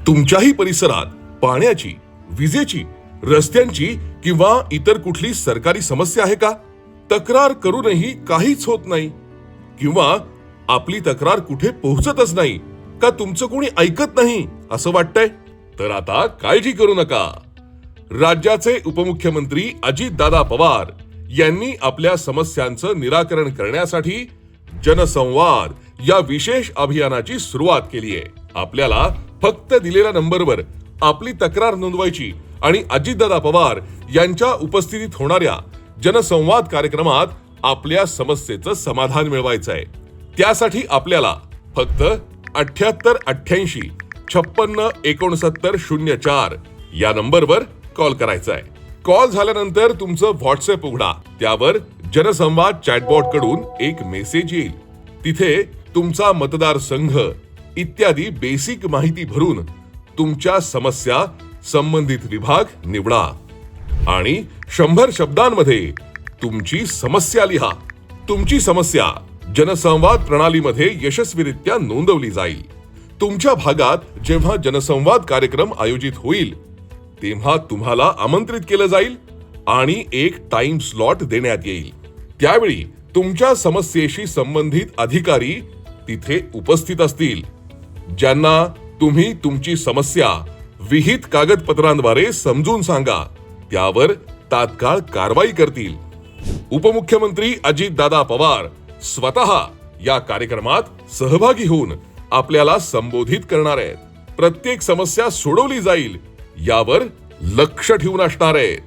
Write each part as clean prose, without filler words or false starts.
तुमच्याही परिसरात पाण्याची, विजेची, रस्त्यांची किंवा इतर कुठली सरकारी समस्या आहे का? तक्रार करूनही काहीच होत नाही किंवा आपली तक्रार कुठे पोहोचतच नाही का तुमचं कोणी ऐकत नाही असं वाटतंय? तर आता काळजी करू नका. राज्याचे उपमुख्यमंत्री अजितदादा पवार यांनी आपल्या समस्यांचं निराकरण करण्यासाठी जनसंवाद या विशेष अभियानाची सुरुवात केली आहे. आपल्याला फक्त दिलेल्या नंबरवर आपली तक्रार नोंदवायची आणि अजितदादा पवार यांच्या उपस्थितीत होणाऱ्या जनसंवाद कार्यक्रमात आपल्या समस्येचं समाधान मिळवायचं आहे. त्यासाठी आपल्याला फक्त 7888 56 69 04 या नंबरवर कॉल करायचा आहे. कॉल झाल्यानंतर तुमचं व्हॉट्सअप उघडा. त्यावर जनसंवाद चॅटबॉट कडून एक मेसेज येईल. तिथे तुमचा मतदारसंघ इत्यादी बेसिक माहिती भरून तुमच्या समस्या संबंधित विभाग निवडा आणि 100 शब्दांमध्ये तुमची समस्या लिहा. तुमची समस्या जनसंवाद प्रणालीमध्ये यशस्वीरित्या नोंदवली जाईल. तुमच्या भागात जेव्हा जनसंवाद कार्यक्रम आयोजित होईल तेव्हा तुम्हाला आमंत्रित केलं जाईल आणि एक टाइम स्लॉट देण्यात येईल. त्यावेळी तुमच्या समस्येशी संबंधित अधिकारी तिथे उपस्थित असतील, ज्यांना तुम्ही तुमची समस्या विहित कागदपत्रांद्वारे समजून सांगा. त्यावर तात्काळ कारवाई करतील. उपमुख्यमंत्री अजितदादा पवार स्वतः या कार्यक्रमात सहभागी होऊन आपल्याला संबोधित करणार आहेत. प्रत्येक समस्या सोडवली जाईल यावर लक्ष ठेवून असणार आहेत.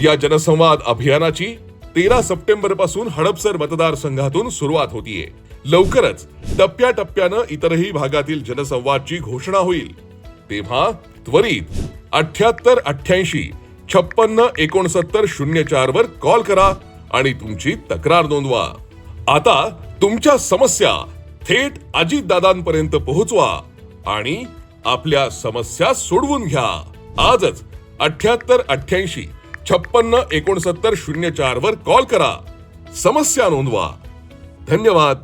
या जनसंवाद अभियानाची 13 सप्टेंबर पासून हडपसर मतदारसंघातून सुरुवात होतीये. लवकरच टप्प्याटप्प्यानं इतरही भागातील जनसंवादची घोषणा होईल. तेव्हा त्वरित 7888 56 69 04 वर कॉल करा आणि तुमची तक्रार नोंदवा. आता तुमच्या समस्या थेट अजितदादांपर्यंत पोहोचवा आणि आपल्या समस्या सोडवून घ्या. आजच 7888 56 69 04 वर कॉल करा. समस्या नोंदवा. धन्यवाद.